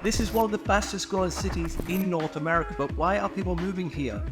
This is one of the fastest growing cities in North America, but why are people moving here?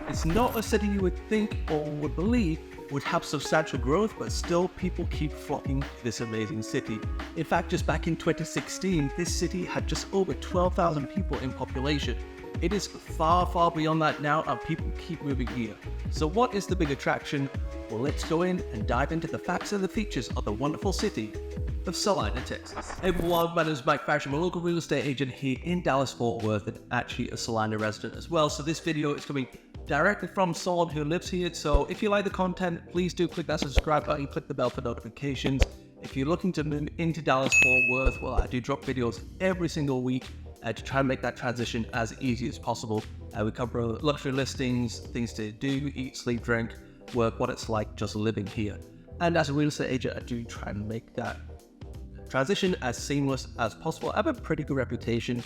It's not a city you would think or would believe would have substantial growth, but still people keep flocking to this amazing city. In fact, just back in 2016, this city had just over 12,000 people in population. It is far, far beyond that now, and people keep moving here. So what is the big attraction? Well, let's go in and dive into the facts and the features of the wonderful city of Celina, Texas. Hey everyone, my name is Mike Fashion. I'm a local real estate agent here in Dallas-Fort Worth and actually a Celina resident as well. So this video is coming directly from someone who lives here. So if you like the content, please do click that subscribe button, click the bell for notifications. If you're looking to move into Dallas-Fort Worth, well, I do drop videos every single week to try and make that transition as easy as possible. We cover luxury listings, things to do, eat, sleep, drink, work, what it's like just living here. And as a real estate agent, I do try and make that transition as seamless as possible. I have a pretty good reputation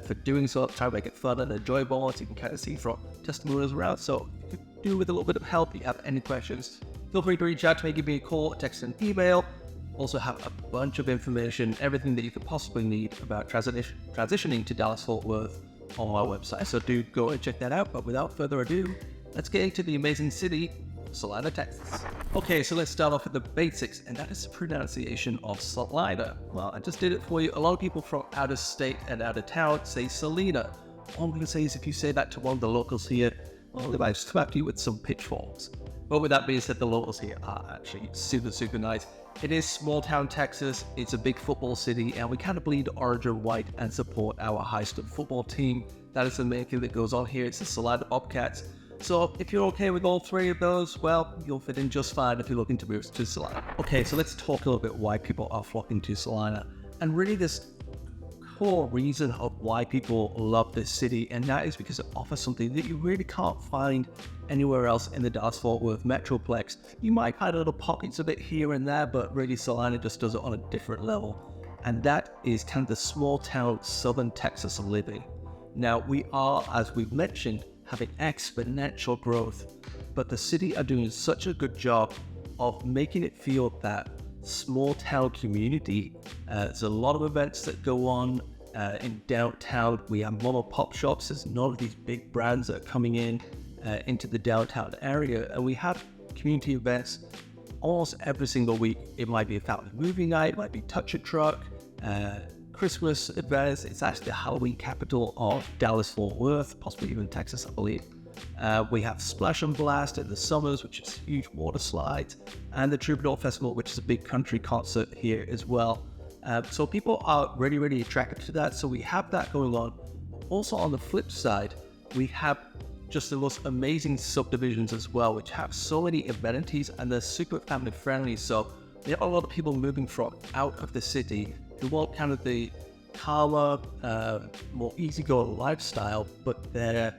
for doing so, try to make it fun and enjoyable, as you can kind of see from testimonials around. So if you could do with a little bit of help, if you have any questions, feel free to reach out to me, give me a call, text, and email. Also have a bunch of information, everything that you could possibly need about transitioning to Dallas-Fort Worth on my website. So do go and check that out. But without further ado, let's get into the amazing city, Celina, Texas. Okay, so let's start off with the basics, and that is the pronunciation of Celina. Well, I just did it for you. A lot of people from out of state and out of town say Celina. All I'm going to say is if you say that to one of the locals here, well, they might slap you with some pitchforks. But with that being said, the locals here are actually super, super nice. It is small town Texas. It's a big football city, and we kind of bleed orange and white and support our high school football team. That is the main thing that goes on here. It's the Celina Bobcats. So if you're okay with all three of those, well, you'll fit in just fine if you're looking to move to Celina. Okay, so let's talk a little bit why people are flocking to Celina. And really this core reason of why people love this city, and that is because it offers something that you really can't find anywhere else in the Dallas-Fort Worth Metroplex. You might find little pockets of it here and there, but really Celina just does it on a different level. And that is kind of the small town southern Texas living. Now we are, as we've mentioned, having exponential growth, but the city are doing such a good job of making it feel that small town community. There's a lot of events that go on in downtown. We have mom and pop shops. There's none of these big brands that are coming in into the downtown area, and we have community events almost every single week. It might be a family movie night, it might be touch a truck, Christmas events. It's actually the Halloween capital of Dallas-Fort Worth, possibly even Texas, I believe. We have Splash and Blast in the summers, which is huge water slides, and the Troubadour Festival, which is a big country concert here as well. So people are really, really attracted to that. So we have that going on. Also on the flip side, we have just the most amazing subdivisions as well, which have so many amenities and they're super family friendly. So there are a lot of people moving from out of the city who want kind of the calmer, more easygoing lifestyle, but they're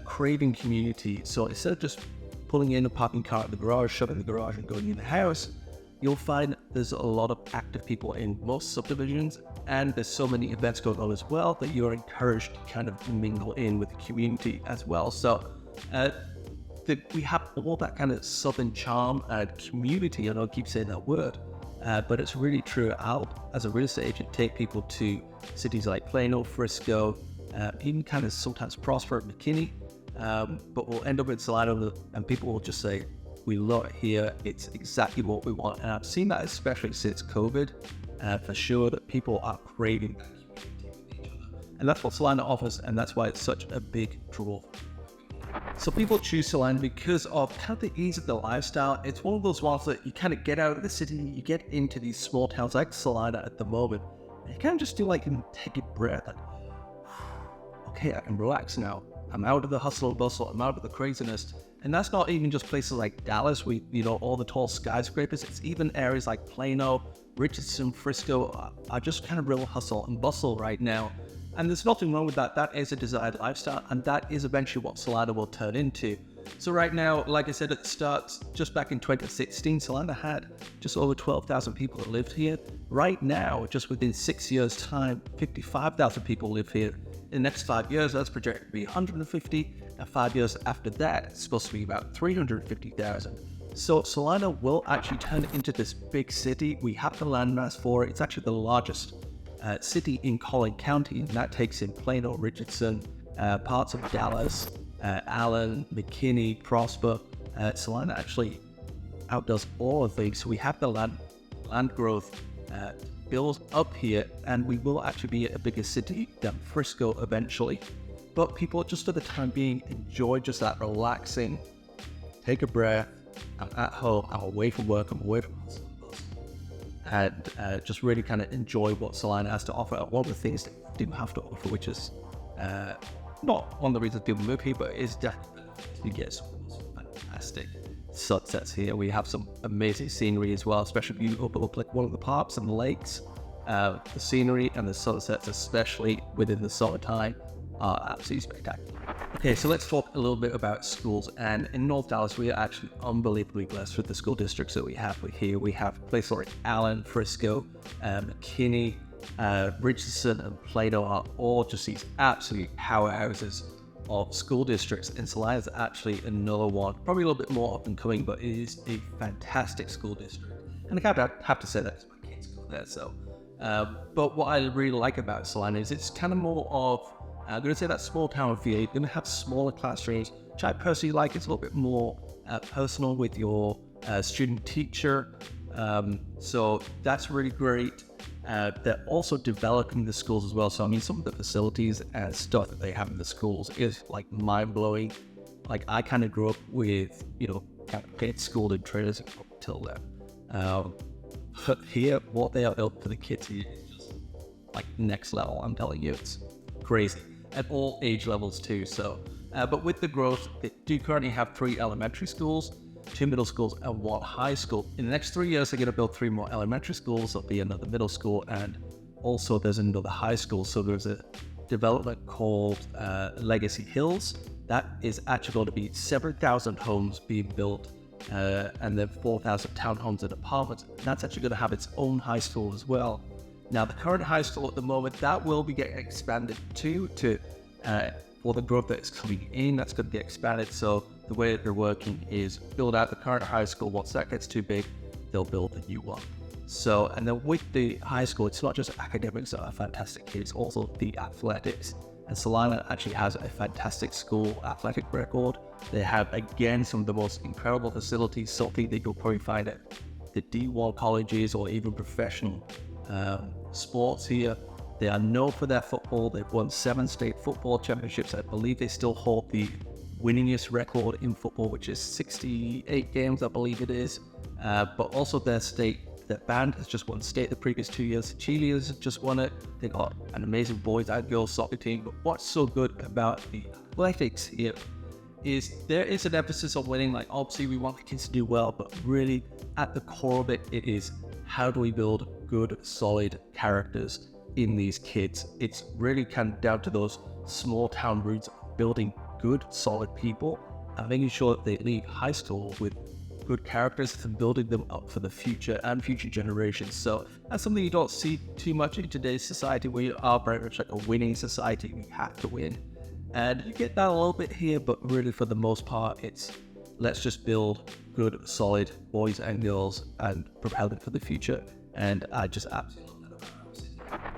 craving community. So instead of just pulling in a parking car at the garage, shutting the garage and going in the house, you'll find there's a lot of active people in most subdivisions, and there's so many events going on as well that you're encouraged to kind of mingle in with the community as well. So we have all that kind of southern charm and community. I know I keep saying that word, but it's really true. I'll, as a real estate agent, take people to cities like Plano, Frisco, even kind of sometimes Prosper, McKinney, but we'll end up in Celina, and people will just say, we love it here, it's exactly what we want. And I've seen that especially since COVID, for sure, that people are craving that community with each other. And that's what Celina offers, and that's why it's such a big draw. So people choose Celina because of kind of the ease of the lifestyle. It's one of those ones that you kind of get out of the city, you get into these small towns like Celina at the moment, and you kind of just do like and take a breath, like, okay, I can relax now. I'm out of the hustle and bustle, I'm out of the craziness. And that's not even just places like Dallas, all the tall skyscrapers. It's even areas like Plano, Richardson, Frisco are just kind of real hustle and bustle right now. And there's nothing wrong with that. That is a desired lifestyle, and that is eventually what Celina will turn into. So right now, like I said at the start, just back in 2016, Celina had just over 12,000 people that lived here. Right now, just within 6 years' time, 55,000 people live here. In the next 5 years, that's projected to be 150, and 5 years after that, it's supposed to be about 350,000. So Celina will actually turn into this big city. We have the landmass for it. It's actually the largest city in Collin County, and that takes in Plano, Richardson, parts of Dallas, Allen, McKinney, Prosper. Celina actually outdoes all of these. So we have the land growth build up here, and we will actually be a bigger city than Frisco eventually. But people, just for the time being, enjoy just that relaxing, take a breath. I'm at home, I'm away from work, I'm away from hustle, and just really kind of enjoy what Celina has to offer. One of the things that do have to offer, which is not one of the reasons people move here, but is definitely you get some fantastic sunsets here. We have some amazing scenery as well, especially if you open up like one of the parks and the lakes. The scenery and the sunsets, especially within the summertime, are absolutely spectacular. Okay, so let's talk a little bit about schools. And in North Dallas, we are actually unbelievably blessed with the school districts that we have here. We have places like Allen, Frisco, McKinney, Richardson, and Plano are all just these absolute powerhouses of school districts. And Celina is actually another one, probably a little bit more up and coming, but it is a fantastic school district. And I have to say that because my kids go there. So, but what I really like about Celina is it's kind of more of, I'm going to say that small town feel. You're going to have smaller classrooms, which I personally like. It's a little bit more personal with your student teacher. So that's really great. They're also developing the schools as well. So I mean, some of the facilities and stuff that they have in the schools is like mind-blowing. Like I kind of grew up with, kind of getting schooled in trailers until then. But here, what they are built for the kids here is just like next level. I'm telling you, it's crazy. At all age levels too. So, but with the growth, they do currently have 3 elementary schools, 2 middle schools, and 1 high school. In the next 3 years, they're going to build 3 more elementary schools. There'll be another middle school, and also there's another high school. So there's a development called Legacy Hills. That is actually going to be 7,000 homes being built, and then 4,000 townhomes and apartments. And that's actually going to have its own high school as well. Now, the current high school at the moment, that will be getting expanded to for the growth that is coming in, that's going to get expanded. So the way that they're working is build out the current high school. Once that gets too big, they'll build a new one. So, and then with the high school, it's not just academics that are fantastic here, it's also the athletics. And Celina actually has a fantastic school athletic record. They have, again, some of the most incredible facilities, something that you'll probably find at the D1 colleges or even professional sports here. They are known for their football. They've won 7 state football championships. I believe they still hold the winningest record in football, which is 68 games, I believe it is. But also their band has just won state the previous 2 years. Cheerleaders have just won it. They got an amazing boys and girls soccer team. But what's so good about the athletics here is there is an emphasis on winning. Like obviously we want the kids to do well, but really at the core of it, it is how do we build good, solid characters in these kids. It's really kind of down to those small town roots of building good, solid people and making sure that they leave high school with good characters and building them up for the future and future generations. So that's something you don't see too much in today's society, where you are very much like a winning society. We have to win. And you get that a little bit here, but really for the most part, it's let's just build good, solid boys and girls and propel them for the future. And I just absolutely love that about our city.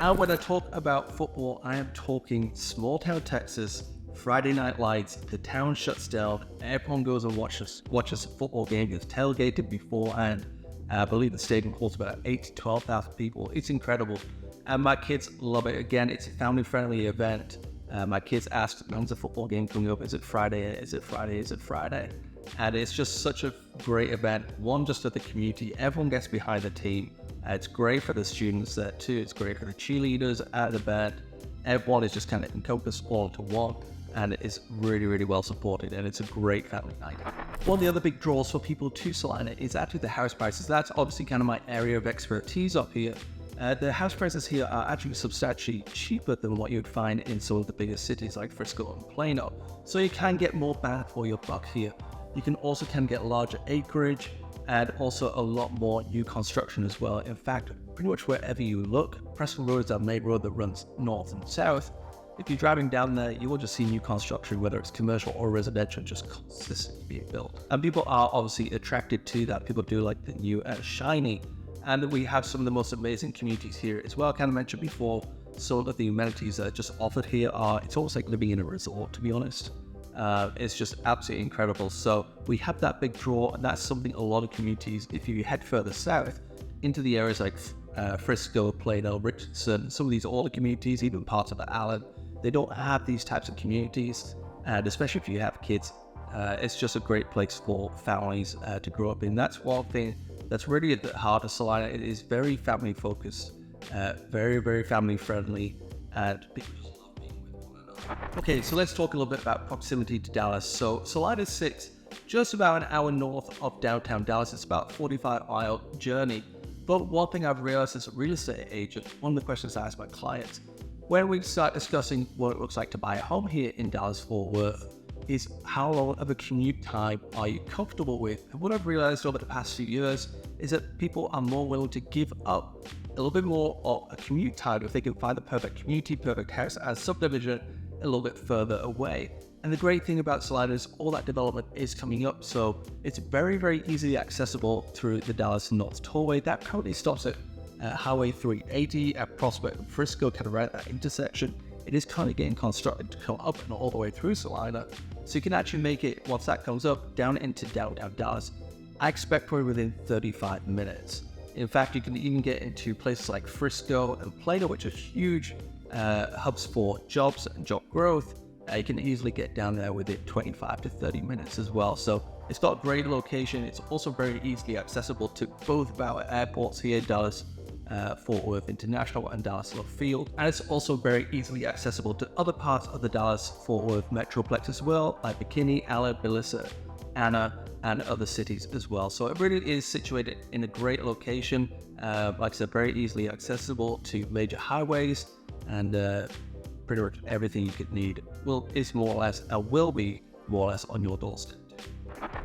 And when I talk about football, I am talking small town Texas, Friday night lights, the town shuts down, everyone goes and watches a football game. It's tailgated beforehand. I believe the stadium holds about 8,000 to 12,000 people. It's incredible. And my kids love it. Again, it's a family-friendly event. My kids ask, when's the football game coming up? Is it Friday? Is it Friday? Is it Friday? And it's just such a great event. One, just for the community. Everyone gets behind the team. It's great for the students there too. It's great for the cheerleaders at the event. Everyone is just kind of encompassed all into one. And it is really, really well supported, and it's a great family night. One of the other big draws for people to Celina is actually the house prices. That's obviously kind of my area of expertise up here. The house prices here are actually substantially cheaper than what you'd find in some of the biggest cities like Frisco and Plano. So you can get more bang for your buck here. You can also get larger acreage and also a lot more new construction as well. In fact, pretty much wherever you look, Preston Road is our main road that runs north and south. If you're driving down there, you will just see new construction, whether it's commercial or residential, just consistently being built. And people are obviously attracted to that. People do like the new and shiny. And we have some of the most amazing communities here as well. I kind of mentioned before, some of the amenities that are just offered here it's almost like living in a resort, to be honest. It's just absolutely incredible. So we have that big draw, and that's something a lot of communities, if you head further south into the areas like Frisco, Plano, Richardson, some of these older communities, even parts of Allen, they don't have these types of communities. And especially if you have kids, it's just a great place for families to grow up in. That's one thing that's really at the heart of Celina. It is very family focused, very, very family friendly, and people love being with one another. Okay, so let's talk a little bit about proximity to Dallas. So Celina sits just about an hour north of downtown Dallas. It's about a 45-mile journey. But one thing I've realized as a real estate agent, one of the questions I ask my clients when we start discussing what it looks like to buy a home here in Dallas-Fort Worth is how long of a commute time are you comfortable with? And what I've realized over the past few years is that people are more willing to give up a little bit more of a commute time if they can find the perfect community, perfect house and subdivision a little bit further away. And the great thing about Celina is all that development is coming up, so it's very, very easily accessible through the Dallas North Tollway. That currently stops at Highway 380 at Prospect and Frisco, kind of right at that intersection. It is currently getting constructed to come up and all the way through Celina, so you can actually make it, once that comes up, down into downtown Dallas. I expect probably within 35 minutes. In fact, you can even get into places like Frisco and Plano, which are huge hubs for jobs and job growth. You can easily get down there within 25 to 30 minutes as well. So it's got a great location. It's also very easily accessible to both of our airports here, Dallas Fort Worth International and Dallas Love Field. And it's also very easily accessible to other parts of the Dallas Fort Worth Metroplex as well, like McKinney, Allen, Melissa, Anna, and other cities as well. So it really is situated in a great location. Like I said, very easily accessible to major highways, and pretty much everything you could need is more or less, will be more or less on your doorstep.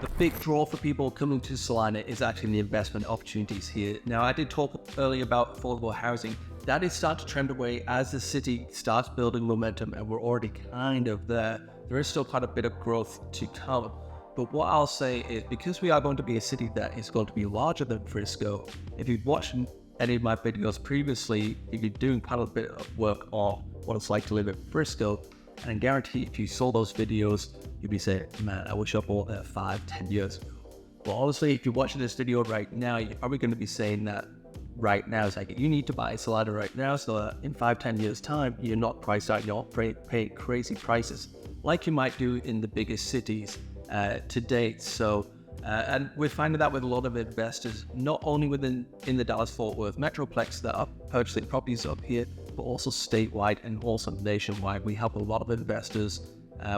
The big draw for people coming to Celina is actually the investment opportunities here. Now, I did talk earlier about affordable housing. That is starting to trend away as the city starts building momentum, and we're already kind of there. There is still quite a bit of growth to come. But what I'll say is, because we are going to be a city that is going to be larger than Frisco, if you've watched any of my videos previously, if you're doing quite a bit of work on what it's like to live in Frisco, and I guarantee if you saw those videos, you'd be saying, man, I wish I bought that 5-10 years ago. Well, honestly, if you're watching this video right now, you're probably going to be saying that right now. It's like, you need to buy a Celina right now so that in 5-10 years time, you're not priced out, you're not paying crazy prices like you might do in the biggest cities to date. So, and we're finding that with a lot of investors, not only in the Dallas-Fort Worth Metroplex that are purchasing properties up here, but also statewide and also nationwide. We help a lot of investors.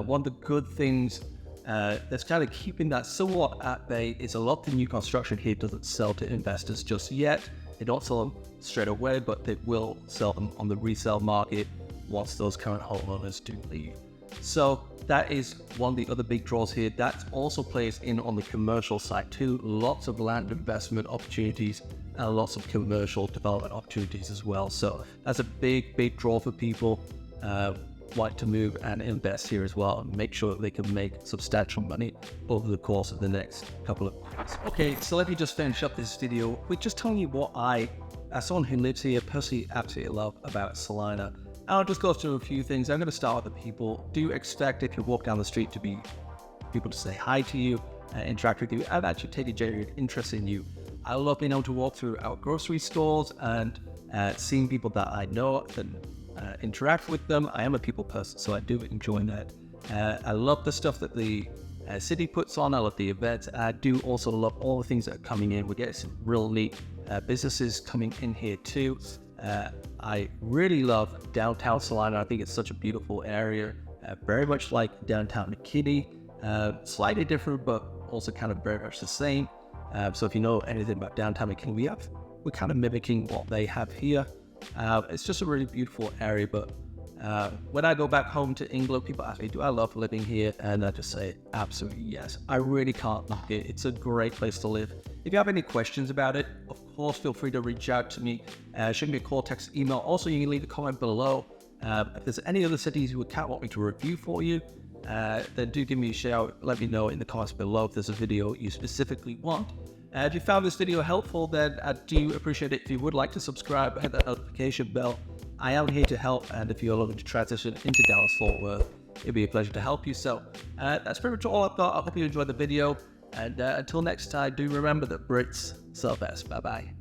One of the good things that's kind of keeping that somewhat at bay is a lot of the new construction here doesn't sell to investors just yet. They don't sell them straight away, but they will sell them on the resale market once those current homeowners do leave. So that is one of the other big draws here. That also plays in on the commercial side too. Lots of land investment opportunities and lots of commercial development opportunities as well. So that's a big draw for people like to move and invest here as well, and make sure that they can make substantial money over the course of the next couple of years. Okay, so let me just finish up this video with just telling you what I, as someone who lives here, personally absolutely love about Celina. I'll just go through a few things. I'm going to start with the people. Do expect, if you walk down the street, to be people to say hi to you, interact with you, and actually take a genuine interest in you. I love being able to walk through our grocery stores and seeing people that I know and interact with them. I am a people person, so I do enjoy that. I love the stuff that the city puts on. I love the events. I do also love all the things that are coming in. We get some real neat businesses coming in here too. I really love downtown Celina. I think it's such a beautiful area, very much like downtown McKinney, slightly different, but also kind of very much the same. So if you know anything about downtown McKinney, we're kind of mimicking what they have here. It's just a really beautiful area, but when I go back home to England, people ask me, do I love living here? And I just say, absolutely yes. I really can't knock it. It's a great place to live. If you have any questions about it, of course, feel free to reach out to me. Shoot me a call, text, email. Also, you can leave a comment below. If there's any other cities you would want me to review for you, then do give me a shout. Let me know in the comments below if there's a video you specifically want. If you found this video helpful, then I do appreciate it if you would like to subscribe, hit that notification bell. I am here to help, and if you're looking to transition into Dallas-Fort Worth, it'd be a pleasure to help you. So that's pretty much all I've got. I hope you enjoyed the video, and until next time, do remember that Brits serve best. Bye-bye.